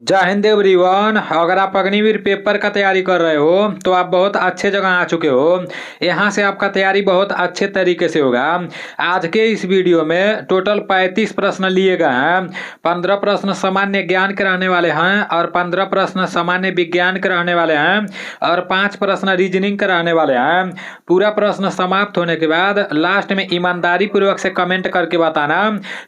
जय हिंद एवरीवन। अगर आप अग्निवीर पेपर का तैयारी कर रहे हो तो आप बहुत अच्छे जगह आ चुके हो। यहाँ से आपका तैयारी बहुत अच्छे तरीके से होगा। आज के इस वीडियो में टोटल 35 प्रश्न लिए गए हैं। 15 प्रश्न सामान्य ज्ञान के रहने वाले हैं और 15 प्रश्न सामान्य विज्ञान के रहने वाले हैं और 5 प्रश्न रीजनिंग के रहने वाले हैं। पूरा प्रश्न समाप्त होने के बाद लास्ट में ईमानदारी पूर्वक से कमेंट करके बताना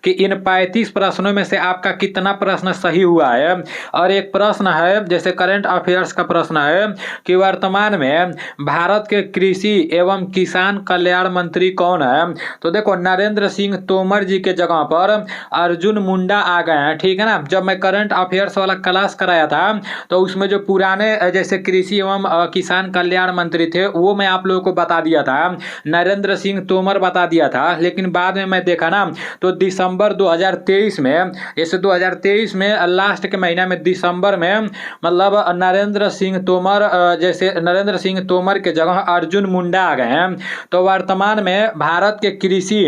कि इन 35 प्रश्नों में से आपका कितना प्रश्न सही हुआ है। और एक प्रश्न है, जैसे करंट अफेयर्स का प्रश्न है कि वर्तमान में भारत के कृषि एवं किसान कल्याण मंत्री कौन है। तो देखो, नरेंद्र सिंह तोमर जी के जगह पर अर्जुन मुंडा आ गए हैं। ठीक है ना। जब मैं करंट अफेयर्स वाला क्लास कराया था तो उसमें जो पुराने जैसे कृषि एवं किसान कल्याण मंत्री थे वो मैं आप लोगों को बता दिया था, नरेंद्र सिंह तोमर बता दिया था। लेकिन बाद में मैं देखा ना तो दिसंबर 2023 में, जैसे 2023 में लास्ट के महीना में दिसंबर में, मतलब नरेंद्र सिंह तोमर, जैसे नरेंद्र सिंह तोमर के जगह अर्जुन मुंडा आ गए हैं। तो वर्तमान में भारत के कृषि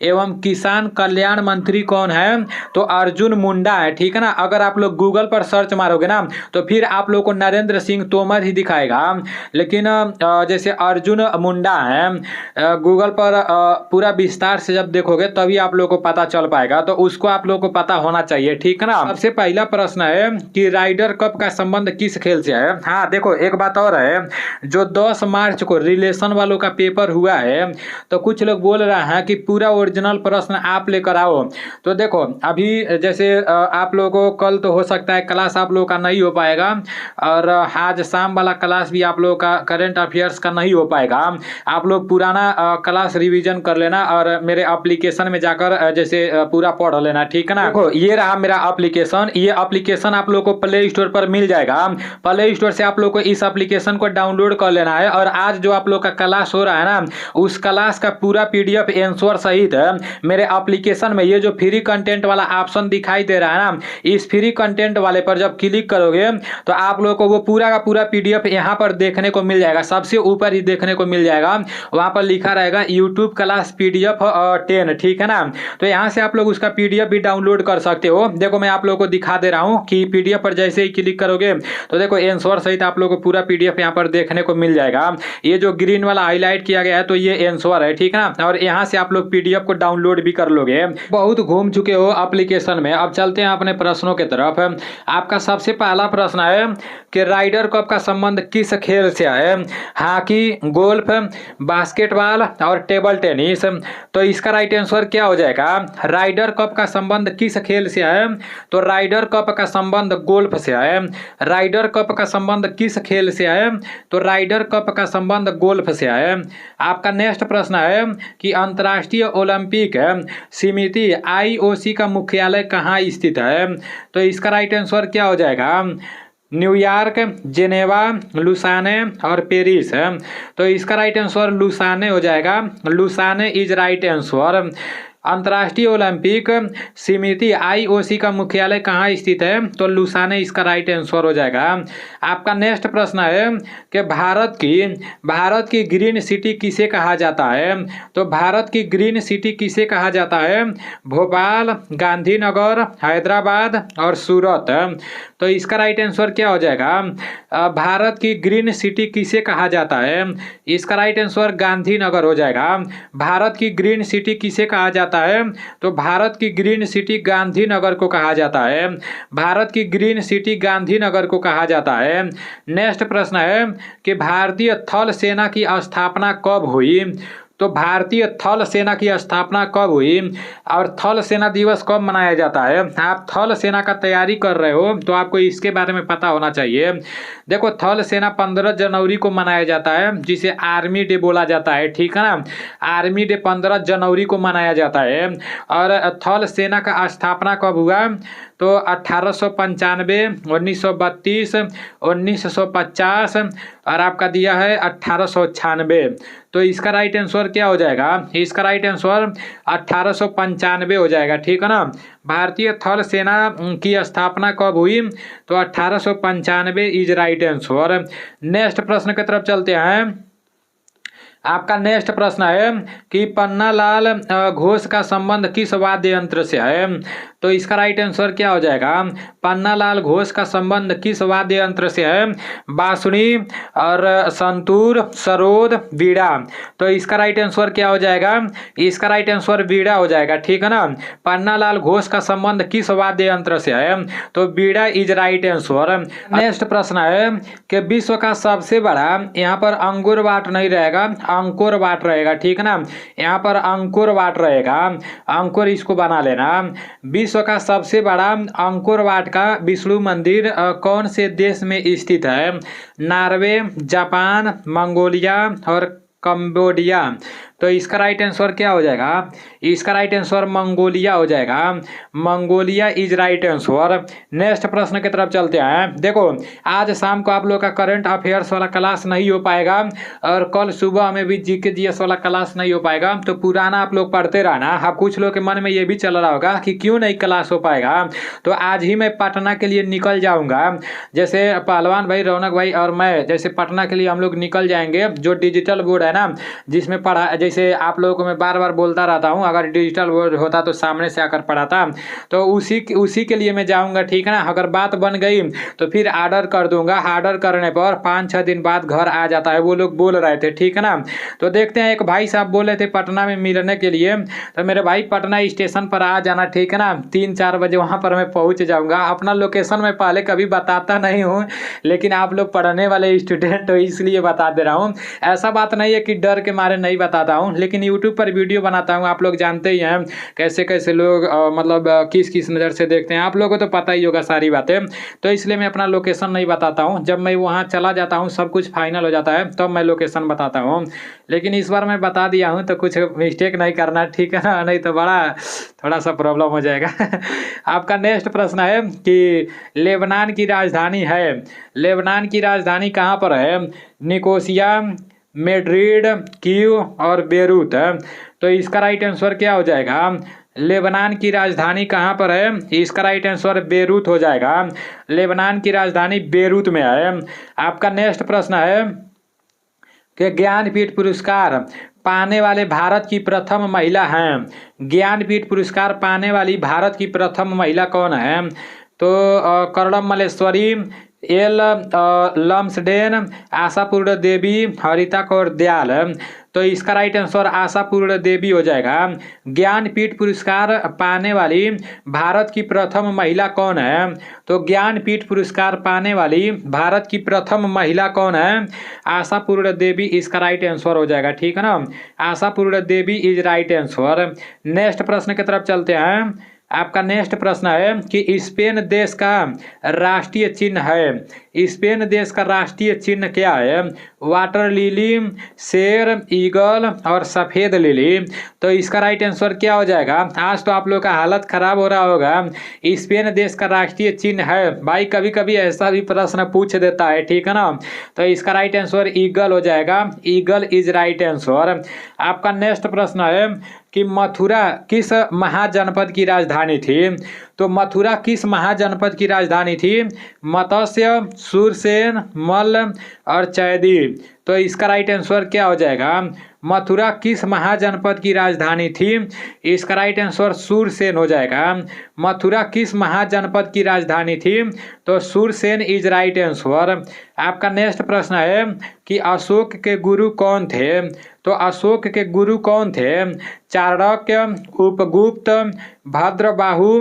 एवं किसान कल्याण मंत्री कौन है, तो अर्जुन मुंडा है। ठीक है ना। अगर आप लोग गूगल पर सर्च मारोगे ना तो फिर आप लोग को नरेंद्र सिंह तोमर ही दिखाएगा, लेकिन जैसे अर्जुन मुंडा है, गूगल पर पूरा विस्तार से जब देखोगे तभी आप लोग को पता चल पाएगा। तो उसको आप लोग को पता होना चाहिए। ठीक है ना। सबसे पहला प्रश्न है कि राइडर कप का संबंध किस खेल से है। हाँ देखो, एक बात और है, जो 10 मार्च को रिलेशन वालों का पेपर हुआ है तो कुछ लोग बोल रहे हैं कि पूरा ओरिजिनल प्रश्न आप लेकर आओ। तो देखो, अभी जैसे आप लोगों को कल तो हो सकता है क्लास आप लोगों का नहीं हो पाएगा और आज शाम वाला क्लास भी आप लोगों का करंट अफेयर्स का नहीं हो पाएगा। आप लोग पुराना क्लास रिवीजन कर लेना और मेरे एप्लीकेशन में जाकर जैसे पूरा पढ़ लेना। ठीक है ना। देखो, ये रहा मेरा एप्लीकेशन। ये एप्लीकेशन आप लोग को प्ले स्टोर पर मिल जाएगा। प्ले स्टोर से आप लोग को इस एप्लीकेशन को डाउनलोड कर लेना है और आज जो आप लोग का क्लास हो रहा है ना उस क्लास का पूरा पीडीएफ आंसर सहित मेरे एप्लीकेशन में ये जो फ्री कंटेंट वाला ऑप्शन दिखाई दे रहा है ना, इस फ्री कंटेंट वाले पर जब क्लिक करोगे तो आप लोग को वो पूरा का पूरा पीडीएफ यहाँ पर देखने को मिल जाएगा। सबसे ऊपर ही देखने को मिल जाएगा, वहां पर लिखा रहेगा यूट्यूब क्लास पीडीएफ 10। ठीक है ना। तो यहाँ से आप लोग उसका पीडीएफ भी डाउनलोड कर सकते हो। देखो, मैं आप लोग को दिखा दे रहा हूँ कि पीडीएफ पर जैसे ही क्लिक करोगे तो देखो आंसर सहित आप लोग को पूरा पीडीएफ यहाँ पर देखने को मिल जाएगा। ये जो ग्रीन वाला हाईलाइट किया गया है तो ये आंसर है। ठीक है ना। और यहाँ से आप लोग पीडीएफ को डाउनलोड भी कर लोगे। बहुत घूम चुके हो एप्लीकेशन में, अब चलते हैं अपने प्रश्नों की तरफ। आपका सबसे पहला प्रश्न है कि राइडर कप का संबंध किस खेल से है। हॉकी, गोल्फ, बास्केटबॉल और टेबल टेनिस। तो इसका राइट आंसर क्या हो जाएगा, राइडर कप का संबंध किस खेल से है, तो राइडर कप का संबंध गोल्फ से है। राइडर कप का संबंध किस खेल से है, तो राइडर कप का संबंध गोल्फ से है। आपका नेक्स्ट प्रश्न है कि अंतर्राष्ट्रीय ओलंपिक समिति आईओसी का मुख्यालय कहाँ स्थित है। तो इसका राइट आंसर क्या हो जाएगा, न्यूयॉर्क, जेनेवा, लुसाने और पेरिस है। तो इसका राइट आंसर लुसाने हो जाएगा। Lausanne is right answer. अंतर्राष्ट्रीय ओलंपिक समिति आईओसी का मुख्यालय कहाँ स्थित है, तो लुसाने इसका राइट आंसर हो जाएगा। आपका नेक्स्ट प्रश्न है कि भारत की ग्रीन सिटी किसे कहा जाता है। तो भारत की ग्रीन सिटी किसे कहा जाता है, भोपाल, गांधीनगर, हैदराबाद और सूरत। तो इसका राइट आंसर क्या हो जाएगा, भारत की ग्रीन सिटी किसे कहा जाता है, इसका राइट आंसर गांधीनगर हो जाएगा। भारत की ग्रीन सिटी किसे कहा जाता है, तो भारत की ग्रीन सिटी गांधीनगर को कहा जाता है। भारत की ग्रीन सिटी गांधीनगर को कहा जाता है। नेक्स्ट प्रश्न है कि भारतीय थल सेना की स्थापना कब हुई। तो भारतीय थल सेना की स्थापना कब हुई और थल सेना दिवस कब मनाया जाता है। आप थल सेना का तैयारी कर रहे हो तो आपको इसके बारे में पता होना चाहिए। देखो, थल सेना 15 जनवरी को मनाया जाता है, जिसे आर्मी डे बोला जाता है। ठीक है ना। आर्मी डे 15 जनवरी को मनाया जाता है। और थल सेना का स्थापना कब हुआ, तो 1895, 1932, 1950 और आपका दिया है 1896। तो इसका राइट आंसर क्या हो जाएगा, इसका राइट आंसर 1895 हो जाएगा। ठीक है ना। भारतीय थल सेना की स्थापना कब हुई, तो 1895 इज राइट आंसर। नेक्स्ट प्रश्न की तरफ चलते हैं। आपका नेक्स्ट प्रश्न है कि पन्नालाल घोष का संबंध किस वाद्य यंत्र से है। तो इसका राइट आंसर क्या हो जाएगा? पन्नालाल घोष का संबंध किस वाद्य यंत्र से है? बांसुरी और संतूर, सरोद, बीड़ा। तो इसका राइट आंसर क्या हो जाएगा? इसका राइट आंसर बीड़ा हो जाएगा, ठीक है ना। पन्नालाल घोष का संबंध किस वाद्य यंत्र से है? तो बीड़ा इज राइट आंसर। नेक्स्ट प्रश्न है कि विश्व का सबसे बड़ा, यहाँ पर अंकुर वाट नहीं रहेगा, अंकुर वाट रहेगा, ठीक है ना। यहाँ पर अंकुर वाट रहेगा, अंकुर इसको बना लेना। विश्व का सबसे बड़ा अंकुर वाट का विष्णु मंदिर कौन से देश में स्थित है? नॉर्वे, जापान, मंगोलिया और कंबोडिया। तो इसका राइट आंसर क्या हो जाएगा? इसका राइट आंसर मंगोलिया हो जाएगा, Mongolia is right answer. Next प्रश्न की तरफ चलते हैं। देखो, आज शाम को आप लोग का करंट अफेयर्स वाला क्लास नहीं हो पाएगा और कल सुबह में भी जीके जीएस वाला क्लास नहीं हो पाएगा। तो पुराना आप लोग पढ़ते रहना। हाँ, कुछ लोग के मन में ये भी चल रहा होगा कि क्यों नहीं क्लास हो पाएगा, तो आज ही मैं पटना के लिए निकल जाऊंगा। जैसे पहलवान भाई, रौनक भाई और मैं जैसे पटना के लिए हम लोग निकल जाएंगे। जो डिजिटल बोर्ड है ना, जिसमें पढ़ा, जैसे आप लोगों को मैं बार बार बोलता रहता हूँ, अगर डिजिटल बोर्ड होता तो सामने से आकर पढ़ाता, तो उसी के लिए मैं जाऊंगा, ठीक है ना। अगर बात बन गई तो फिर ऑर्डर कर दूंगा। ऑर्डर करने पर 5-6 दिन बाद घर आ जाता है, वो लोग बोल रहे थे, ठीक है ना। तो देखते हैं, एक भाई साहब बोले थे पटना में मिलने के लिए, तो मेरे भाई पटना स्टेशन पर आ जाना, ठीक है ना। 3-4 बजे वहाँ पर मैं पहुँच जाऊँगा। अपना लोकेशन मैं पहले कभी बताता नहीं हूँ, लेकिन आप लोग पढ़ने वाले स्टूडेंट हो इसलिए बता दे रहा हूँ। ऐसा बात नहीं है कि डर के मारे नहीं बताता हूँ, लेकिन यूट्यूब पर वीडियो बनाता हूँ। आप लोग जानते ही हैं कैसे कैसे लोग मतलब किस किस नज़र से देखते हैं, आप लोगों को तो पता ही होगा सारी बातें। तो इसलिए मैं अपना लोकेशन नहीं बताता हूँ। जब मैं वहाँ चला जाता हूँ, सब कुछ फाइनल हो जाता है, तब मैं लोकेशन बताता हूँ। लेकिन इस बार मैं बता दिया हूँ, तो कुछ मिस्टेक नहीं करना, ठीक है ना, नहीं तो बड़ा थोड़ा सा प्रॉब्लम हो जाएगा। आपका नेक्स्ट प्रश्न है कि लेबनान की राजधानी है, लेबनान की राजधानी कहाँ पर है? निकोसिया, मैड्रिड, कीव और बेरूत। तो इसका राइट आंसर क्या हो जाएगा? लेबनान की राजधानी कहाँ पर है? इसका राइट आंसर बेरूत हो जाएगा। लेबनान की राजधानी बेरूत में है। आपका नेक्स्ट प्रश्न है कि ज्ञानपीठ पुरस्कार पाने वाले भारत की प्रथम महिला हैं। ज्ञानपीठ पुरस्कार पाने वाली भारत की प्रथम महिला कौन है? तो कर्णम मल्लेश्वरी, एल लम्सडेन, आशापूर्ण देवी, हरिता कौर दयाल। तो इसका राइट आंसर आशापूर्ण देवी हो जाएगा। ज्ञानपीठ पुरस्कार पाने वाली भारत की प्रथम महिला कौन है? तो ज्ञानपीठ पुरस्कार पाने वाली भारत की प्रथम महिला कौन है? आशापूर्ण देवी इसका राइट आंसर हो जाएगा, ठीक है ना। आशापूर्ण देवी इज राइट आंसर। नेक्स्ट प्रश्न की तरफ चलते हैं। आपका नेक्स्ट प्रश्न है कि स्पेन देश का राष्ट्रीय चिन्ह है, स्पेन देश का राष्ट्रीय चिन्ह क्या है? वाटर लिली, शेर, ईगल और सफ़ेद लिली। तो इसका राइट आंसर क्या हो जाएगा? आज तो आप लोग का हालत खराब हो रहा होगा। स्पेन देश का राष्ट्रीय चिन्ह है भाई, कभी कभी ऐसा भी प्रश्न पूछ देता है, ठीक है ना। तो इसका राइट आंसर ईगल हो जाएगा, ईगल इज राइट आंसर। आपका नेक्स्ट प्रश्न है कि मथुरा किस महाजनपद की राजधानी थी? तो मथुरा किस महाजनपद की राजधानी थी? मत्स्य, शूरसेन, मल्ल और चैदी। तो इसका राइट आंसर क्या हो जाएगा? मथुरा किस महाजनपद की राजधानी थी? इसका राइट आंसर शूरसेन हो जाएगा। मथुरा किस महाजनपद की राजधानी थी? तो शूरसेन इज राइट आंसर। आपका नेक्स्ट प्रश्न है कि अशोक के गुरु कौन थे? तो अशोक के गुरु कौन थे? चाणक्य, उपगुप्त, भद्रबाहु,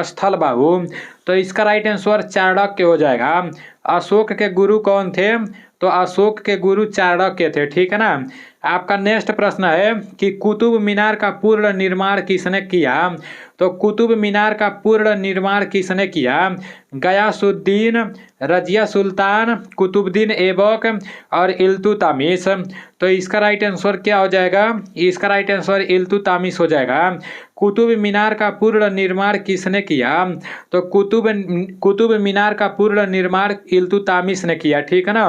स्थलबाहु। तो इसका राइट आंसर चाणक्य हो जाएगा। अशोक के गुरु कौन थे? तो अशोक के गुरु चाणक्य थे, ठीक है ना। आपका नेक्स्ट प्रश्न है कि कुतुब मीनार का पूर्ण निर्माण किसने किया? तो कुतुब मीनार का पूर्ण निर्माण किसने किया? गयासुद्दीन, रजिया सुल्तान, कुतुबुद्दीन ऐबक और इल्तुतमिश। तो इसका राइट आंसर क्या हो जाएगा? इसका राइट आंसर इल्तुतमिश हो जाएगा। कुतुब मीनार का पूर्ण निर्माण किसने किया? तो कुतुब मीनार का पूर्ण निर्माण इल्तुतमिश ने किया, ठीक है ना।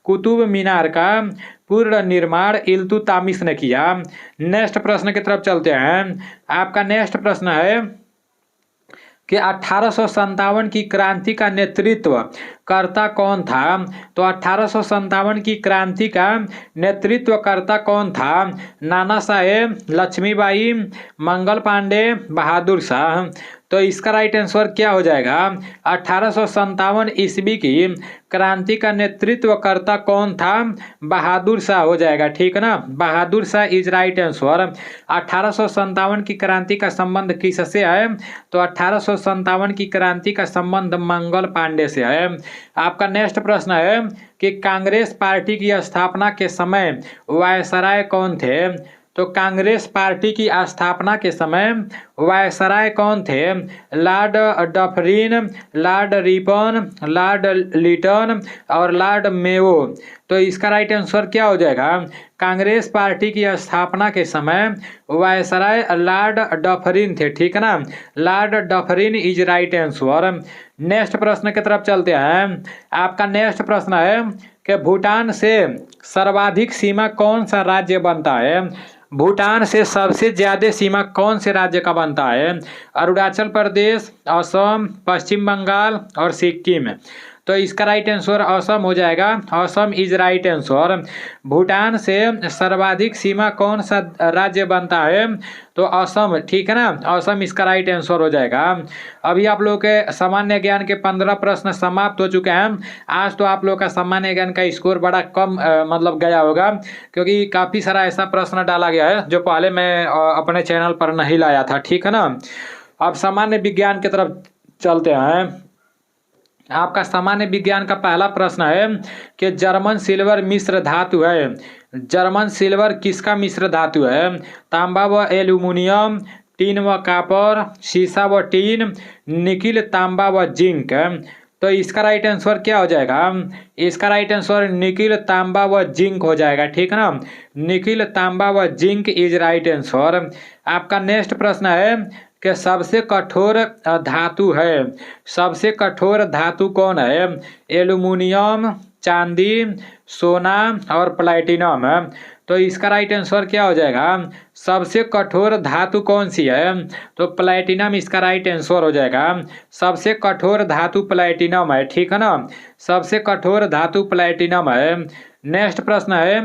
कुतुब मीनार का पूर्ण निर्माण इल्तुतमिश ने किया। नेक्स्ट प्रश्न की तरफ चलते हैं। आपका नेक्स्ट प्रश्न है कि 1857 की क्रांति का नेतृत्व कर्ता कौन था? तो 1857 की क्रांति का नेतृत्व कर्ता कौन था? नाना साहेब, लक्ष्मीबाई, मंगल पांडे, बहादुर शाह। तो इसका राइट आंसर क्या हो जाएगा? 1857 ईस्वी की क्रांति का नेतृत्वकर्ता कौन था? बहादुर शाह हो जाएगा, ठीक है ना। Bahadur Shah is right answer. 1857 की क्रांति का संबंध किससे है? तो 1857 की क्रांति का संबंध मंगल पांडे से है। आपका नेक्स्ट प्रश्न है कि कांग्रेस पार्टी की स्थापना के समय वायसराय कौन थे? तो कांग्रेस पार्टी की स्थापना के समय वायसराय कौन थे? Lord Dufferin, Lord Ripon, Lord Lytton और लॉर्ड मेयो। तो इसका राइट आंसर क्या हो जाएगा? कांग्रेस पार्टी की स्थापना के समय वायसराय लॉर्ड डफरिन थे, ठीक है ना। Lord Dufferin is right answer. Next प्रश्न की तरफ चलते हैं। आपका नेक्स्ट प्रश्न है कि भूटान से सर्वाधिक सीमा कौन सा राज्य बनता है? भूटान से सबसे ज्यादा सीमा कौन से राज्य का बनता है? अरुणाचल प्रदेश, असम, पश्चिम बंगाल और सिक्किम। तो इसका राइट आंसर असम हो जाएगा। Assam is right answer. Bhutan से सर्वाधिक सीमा कौन सा राज्य बनता है? तो असम, ठीक है ना। असम इसका राइट आंसर हो जाएगा। अभी आप लोग के सामान्य ज्ञान के 15 प्रश्न समाप्त हो चुके हैं। आज तो आप लोग का सामान्य ज्ञान का स्कोर बड़ा कम मतलब गया होगा, क्योंकि काफ़ी सारा ऐसा प्रश्न डाला गया है जो पहले मैं अपने चैनल पर नहीं लाया था, ठीक है ना। अब सामान्य विज्ञान की तरफ चलते हैं। आपका सामान्य विज्ञान का पहला प्रश्न है कि जर्मन सिल्वर मिश्र धातु है। जर्मन सिल्वर किसका मिश्र धातु है? तांबा व एल्यूमिनियम, टीन व कॉपर, सीसा व टीन, निकिल, तांबा व जिंक। तो इसका राइट आंसर क्या हो जाएगा? इसका राइट आंसर निकिल, तांबा व जिंक हो जाएगा, ठीक है ना। निकिल, तांबा व जिंक इज राइट आंसर। आपका नेक्स्ट प्रश्न है कि सबसे कठोर धातु है। सबसे कठोर धातु कौन है? एल्यूमिनियम, चांदी, सोना और प्लैटिनम। तो इसका राइट आंसर क्या हो जाएगा? सबसे कठोर धातु कौन सी है? तो प्लैटिनम इसका राइट आंसर हो जाएगा। सबसे कठोर धातु प्लैटिनम है, ठीक है ना। सबसे कठोर धातु प्लैटिनम है। नेक्स्ट प्रश्न है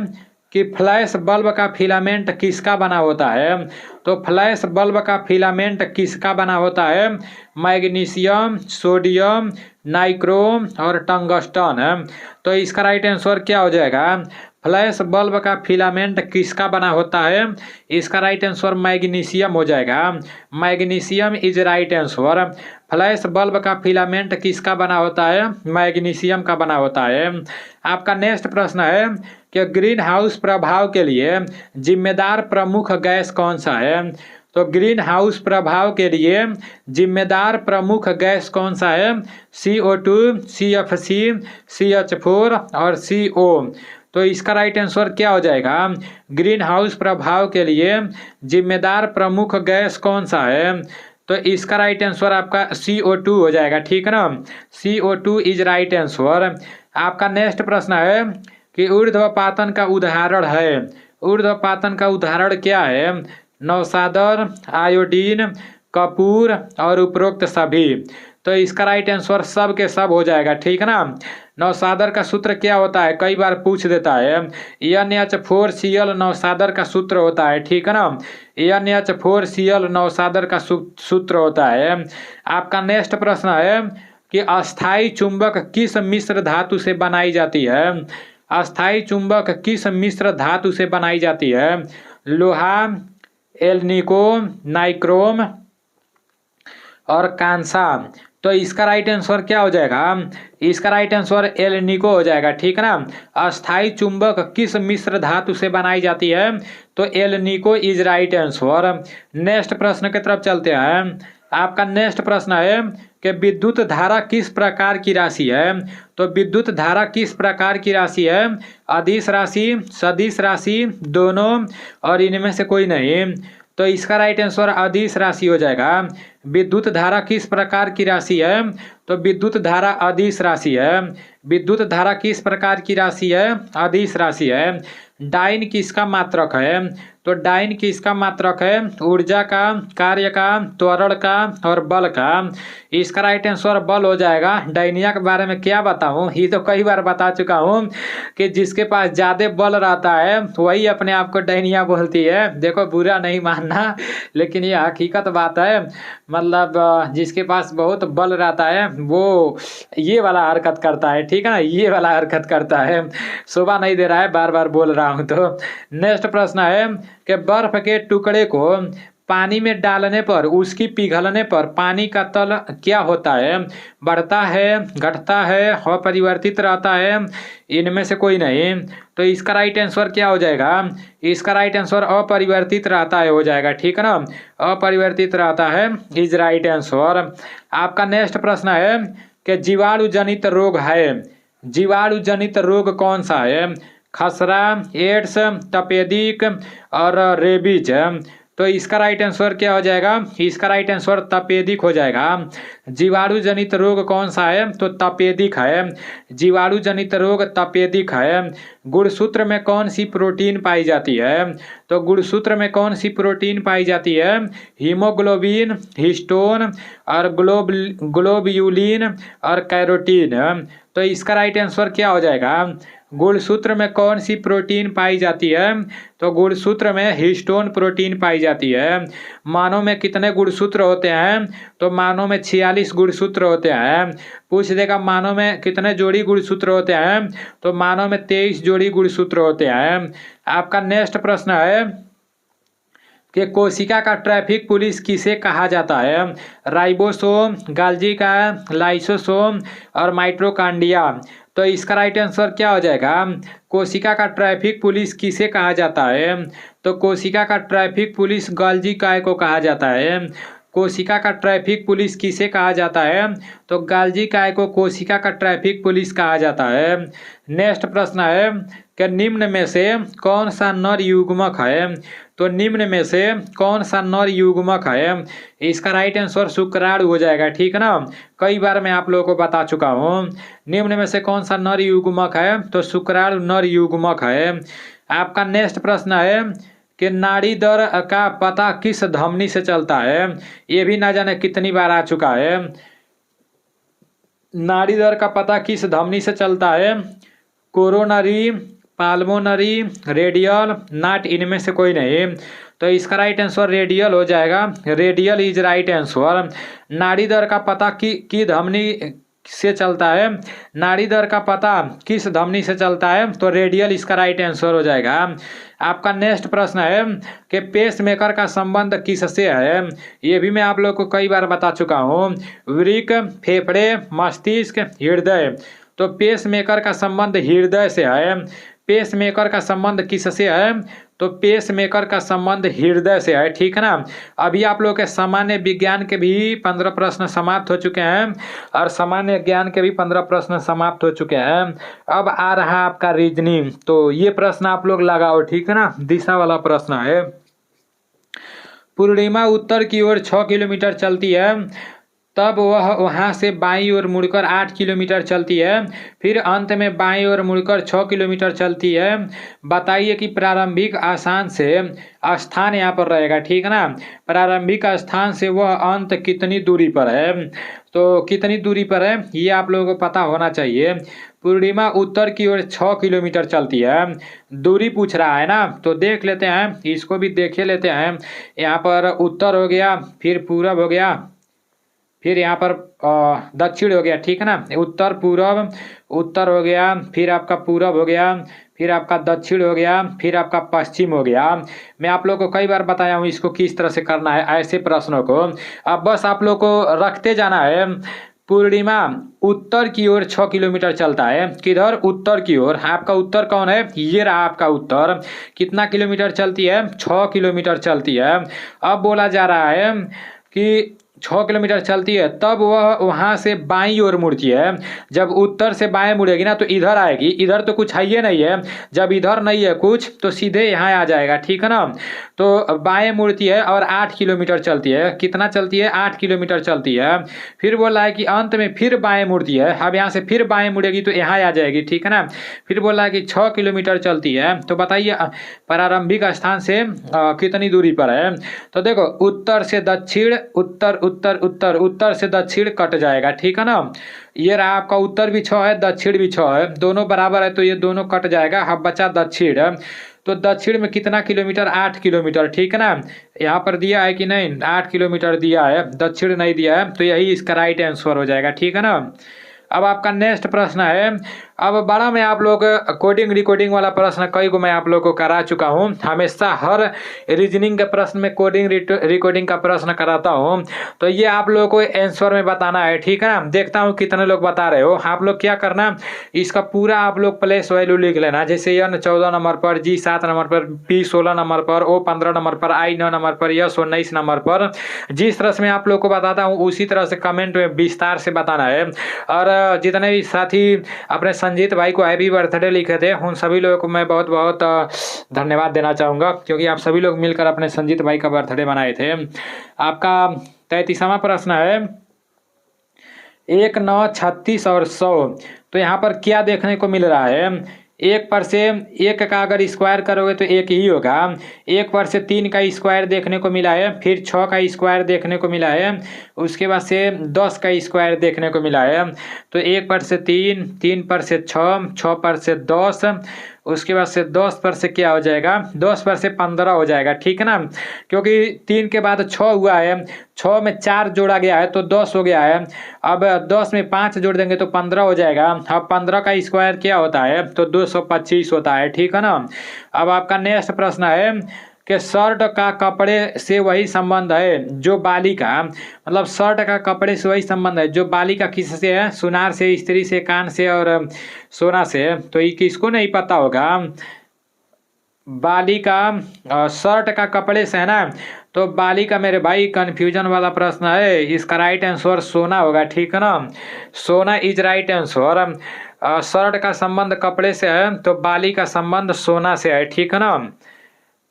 कि फ्लैश बल्ब का फिलामेंट किसका बना होता है? तो फ्लैश बल्ब का फिलामेंट किसका बना होता है? मैग्नीशियम, सोडियम, नाइक्रोम और टंगस्टन। तो इसका राइट आंसर क्या हो जाएगा? फ्लैश बल्ब का फिलामेंट किसका बना होता है? इसका राइट आंसर मैग्नीशियम हो जाएगा। Magnesium is right answer. Flash bulb का फिलामेंट किसका बना होता है? मैग्नीशियम का बना होता है। आपका नेक्स्ट प्रश्न है कि ग्रीन हाउस प्रभाव के लिए जिम्मेदार प्रमुख गैस कौन सा है? तो ग्रीन हाउस प्रभाव के लिए जिम्मेदार प्रमुख गैस कौन सा है? CO2, CFC, CH4 और CO। तो इसका राइट आंसर क्या हो जाएगा? ग्रीन हाउस प्रभाव के लिए जिम्मेदार प्रमुख गैस कौन सा है? तो इसका राइट आंसर आपका CO2 हो जाएगा, ठीक है ना। CO2 is right answer. आपका नेक्स्ट प्रश्न है कि ऊर्ध्वपातन का उदाहरण है। ऊर्ध्वपातन का उदाहरण क्या है? नौसादर, आयोडीन, कपूर और उपरोक्त सभी। तो इसका राइट आंसर सब के सब हो जाएगा, ठीक है ना। नौसादर का सूत्र क्या होता है? कई बार पूछ देता है। NH4Cl नौसादर का सूत्र होता है, ठीक है ना। NH4Cl नौसादर का सूत्र होता है। आपका नेक्स्ट प्रश्न है कि अस्थाई चुंबक किस मिश्र धातु से बनाई जाती है? अस्थाई चुंबक किस मिश्र धातु से बनाई जाती है? लोहा, एल्निको, नाइक्रोम और कांसा। तो इसका राइट आंसर क्या हो जाएगा? इसका राइट आंसर एल्निको हो जाएगा, ठीक है ना। अस्थाई चुंबक किस मिश्र धातु से बनाई जाती है? तो alnico is right answer. Next प्रश्न की तरफ चलते हैं। आपका नेक्स्ट प्रश्न है कि विद्युत धारा किस प्रकार की राशि है? तो विद्युत धारा किस प्रकार की राशि है? अदिश राशि, सदिश राशि, दोनों और इनमें से कोई नहीं। तो इसका राइट आंसर अदिश राशि हो जाएगा। विद्युत धारा किस प्रकार की राशि है? तो विद्युत धारा अदिश राशि है। विद्युत धारा किस प्रकार की राशि है? अदिश राशि है। डाइन किसका मात्रक है? तो डाइन किसका मात्रक है? ऊर्जा का, कार्य का, त्वरण का और बल का। इसका राइट आंसर बल हो जाएगा। डायनिया के बारे में क्या बताऊं, ये तो कई बार बता चुका हूं कि जिसके पास ज्यादा बल रहता है वही अपने आप को डायनिया बोलती है। देखो बुरा नहीं मानना, लेकिन ये हकीकत बात है। मतलब जिसके पास बहुत बल रहता है वो ये वाला हरकत करता है, ठीक है ना, ये वाला हरकत करता है। शोभा नहीं दे रहा है, बार बार बोल रहा हूं। तो नेक्स्ट प्रश्न है कि बर्फ के टुकड़े को पानी में डालने पर उसकी पिघलने पर पानी का तल क्या होता है? बढ़ता है, घटता है, अपरिवर्तित रहता है, इनमें से कोई नहीं। तो इसका राइट आंसर क्या हो जाएगा? इसका राइट आंसर अपरिवर्तित रहता है हो जाएगा, ठीक है ना, अपरिवर्तित रहता है इज राइट आंसर। आपका नेक्स्ट प्रश्न है कि जीवाणु जनित रोग है, जीवाणु जनित रोग कौन सा है? खसरा, एड्स, तपेदिक और रेबीज। तो इसका राइट आंसर क्या हो जाएगा? इसका राइट आंसर तपेदिक हो जाएगा। जीवाणु जनित रोग कौन सा है? तो तपेदिक है। जीवाणु जनित रोग तपेदिक है। गुणसूत्र में कौन सी प्रोटीन पाई जाती है? तो गुणसूत्र में कौन सी प्रोटीन पाई जाती है? हीमोग्लोबिन, हिस्टोन और ग्लोब्यूलिन और कैरोटीन। तो इसका राइट आंसर क्या हो जाएगा? गुणसूत्र में कौन सी प्रोटीन पाई जाती है? तो गुणसूत्र में हिस्टोन प्रोटीन पाई जाती है। मानव में कितने गुणसूत्र होते हैं? तो मानव में 46 गुणसूत्र होते हैं। पूछ देगा मानव में कितने जोड़ी गुणसूत्र होते हैं? तो मानव में 23 जोड़ी गुणसूत्र होते हैं। आपका नेक्स्ट प्रश्न है कि कोशिका का ट्रैफिक पुलिस किसे कहा जाता है? राइबोसोम, गाल्जी का, लाइसोसोम और माइटोकॉन्ड्रिया। तो इसका राइट आंसर क्या हो जाएगा? कोशिका का ट्रैफिक पुलिस किसे कहा जाता है? तो कोशिका का ट्रैफिक पुलिस गाल्जी काय को कहा जाता है। कोशिका का ट्रैफिक पुलिस किसे कहा जाता है? तो गाल्जी काय को कोशिका का ट्रैफिक पुलिस कहा जाता है। नेक्स्ट प्रश्न है कि निम्न में से कौन सा नर युग्मक है? तो निम्न में से कौन सा नर युग्मक है? इसका राइट आंसर शुक्राणु हो जाएगा, ठीक है ना, कई बार मैं आप लोगों को बता चुका हूँ। निम्न में से कौन सा नर युग्मक है? तो शुक्राणु नर युग्मक है। आपका नेक्स्ट प्रश्न है कि नाड़ी दर का पता किस धमनी से चलता है? ये भी ना जाने कितनी बार आ चुका है। नाड़ी दर का पता किस धमनी से चलता है? कोरोनरी, पाल्मोनरी, रेडियल, नाट, इनमें से कोई नहीं। तो इसका राइट आंसर रेडियल हो जाएगा। Radial is right answer. नाड़ी दर का पता की धमनी से चलता है? नाड़ी दर का पता किस धमनी से चलता है? तो रेडियल इसका राइट आंसर हो जाएगा। आपका नेक्स्ट प्रश्न है कि पेस मेकर का संबंध किससे है? ये भी मैं आप लोग को कई बार बता चुका हूँ। वृक्क, फेफड़े, मस्तिष्क, हृदय। तो पेस मेकर का संबंध हृदय से है। पेस मेकर का संबंध किससे है? तो पेस मेकर का संबंध हृदय से है, ठीक है ना। अभी आप लोग के सामान्य विज्ञान के भी 15 प्रश्न समाप्त हो चुके हैं और सामान्य ज्ञान के भी 15 प्रश्न समाप्त हो चुके हैं। अब आ रहा है आपका रीजनिंग। तो ये प्रश्न आप लोग लगाओ, ठीक है ना, दिशा वाला प्रश्न है। पूर्णिमा उत्तर की ओर 6 किलोमीटर चलती है, तब वह वहां से बाईं ओर मुड़कर 8 किलोमीटर चलती है, फिर अंत में बाईं ओर मुड़कर 6 किलोमीटर चलती है। बताइए कि प्रारंभिक स्थान से स्थान यहाँ पर रहेगा, ठीक है ना, प्रारंभिक स्थान से वह अंत कितनी दूरी पर है? तो कितनी दूरी पर है ये आप लोगों को पता होना चाहिए। पूर्णिमा उत्तर की ओर 6 किलोमीटर चलती है, दूरी पूछ रहा है ना, तो देख लेते हैं, इसको भी देखे लेते हैं। यहाँ पर उत्तर हो गया, फिर पूरब हो गया, फिर यहाँ पर दक्षिण हो गया, ठीक है ना, उत्तर पूरब, उत्तर हो गया, फिर आपका पूरब हो गया, फिर आपका दक्षिण हो गया, फिर आपका पश्चिम हो गया। मैं आप लोगों को कई बार बताया हूँ इसको किस तरह से करना है ऐसे प्रश्नों को। अब बस आप लोग को रखते जाना है। पूर्णिमा उत्तर की ओर 6 किलोमीटर चलता है, किधर? उत्तर की ओर। आपका उत्तर कौन है? ये रहा आपका उत्तर। कितना किलोमीटर चलती है? 6 किलोमीटर चलती है। अब बोला जा रहा है कि 6 किलोमीटर चलती है, तब वह वहां से बाईं ओर मुड़ती है। जब उत्तर से बाएं मुड़ेगी ना तो इधर आएगी, इधर तो कुछ है ही नहीं है, जब इधर नहीं है कुछ तो सीधे यहाँ आ जाएगा, ठीक है ना। तो बाएं मुड़ती है और 8 किलोमीटर चलती है। कितना चलती है? 8 किलोमीटर चलती है। फिर बोला है कि अंत में फिर बाएं मुड़ती है, अब यहाँ से फिर बाएं मुड़ेगी तो यहाँ आ जाएगी, ठीक है ना। फिर बोला है कि 6 किलोमीटर चलती है। तो बताइए प्रारंभिक स्थान से कितनी दूरी पर है? तो देखो उत्तर से दक्षिण, उत्तर उत्तर उत्तर उत्तर से दक्षिण कट जाएगा, ठीक है ना। ये रहा आपका उत्तर भी 6 है, दक्षिण भी 6 है, दोनों बराबर है तो ये दोनों कट जाएगा। अब बचा दक्षिण। तो दक्षिण में कितना किलोमीटर? 8 किलोमीटर, ठीक है ना। यहाँ पर दिया है कि नहीं? 8 किलोमीटर दिया है, दक्षिण नहीं दिया है, तो यही इसका राइट आंसर हो जाएगा, ठीक है ना। अब आपका नेक्स्ट प्रश्न है, अब बड़ा मैं आप लोग कोडिंग रिकॉर्डिंग वाला प्रश्न कई को मैं आप लोग को करा चुका हूँ। हमेशा हर रीजनिंग के प्रश्न में कोडिंग रिकॉर्डिंग का प्रश्न कराता हूँ, तो ये आप लोगों को आंसर में बताना है, ठीक है ना। देखता हूँ कितने लोग बता रहे हो। आप लोग क्या करना, इसका पूरा आप लोग प्लेस वैल्यू लिख लेना, जैसे N 14 नंबर पर, G 7 नंबर पर, P 16 नंबर पर, O 15 नंबर पर, I 9 नंबर पर, S 19 नंबर पर। जिस तरह से मैं आप लोग को बताता हूँ उसी तरह से कमेंट में विस्तार से बताना है। और जितने भी साथी अपने संजीत भाई को हैप्पी बर्थडे लिखे थे उन सभी लोगों को मैं बहुत बहुत धन्यवाद देना चाहूँगा, क्योंकि आप सभी लोग मिलकर अपने संजीत भाई का बर्थडे बनाए थे। आपका 33वां प्रश्न है, 1, 9, 36 और 100, तो यहाँ पर क्या देखने को मिल रहा है? 1 पर से 1 का अगर स्क्वायर करोगे तो 1 ही होगा। 1 पर से 3 का स्क्वायर देखने को मिला है, फिर 6 का स्क्वायर देखने को मिला है, उसके बाद से 10 का स्क्वायर देखने को मिला है। तो 1 पर से 3, 3 पर से 6, 6 पर से 10, उसके बाद से 10 पर से क्या हो जाएगा? 10 पर से 15 हो जाएगा, ठीक है ना। क्योंकि 3 के बाद 6 हुआ है, 6 में 4 जोड़ा गया है तो 10 हो गया है। अब 10 में 5 जोड़ देंगे तो 15 हो जाएगा। अब 15 का स्क्वायर क्या होता है? तो 225 होता है, ठीक है ना। अब आपका नेक्स्ट प्रश्न है कि शर्ट का कपड़े से वही संबंध है जो बालिका, मतलब शर्ट का कपड़े से वही संबंध है जो बालिका किससे है? सुनार से, स्त्री से, कान से और सोना से। तो ये किसको नहीं पता होगा? बालिका शर्ट का कपड़े से है ना, तो बालिका मेरे भाई कंफ्यूजन वाला प्रश्न है, इसका राइट आंसर सोना होगा, ठीक है ना। सोना इज राइट आंसर। शर्ट का संबंध कपड़े से है तो बाली का संबंध सोना से है, ठीक है ना।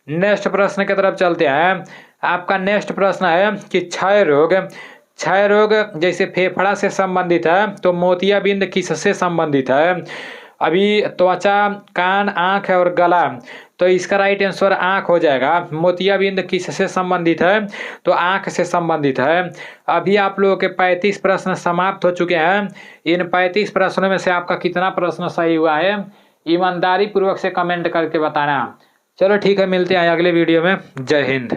नेक्स्ट प्रश्न की तरफ चलते हैं। आपका नेक्स्ट प्रश्न है कि क्षय रोग जैसे फेफड़ा से संबंधित है तो मोतियाबिंद किससे संबंधित है? अभी त्वचा, कान, आँख और गला, तो इसका राइट आंसर आँख हो जाएगा। मोतियाबिंद किससे संबंधित है? तो आँख से संबंधित है। अभी आप लोगों के 35 प्रश्न समाप्त हो चुके हैं। इन 35 प्रश्नों में से आपका कितना प्रश्न सही हुआ है ईमानदारी पूर्वक से कमेंट करके बताना। चलो ठीक है, मिलते हैं अगले वीडियो में। जय हिंद।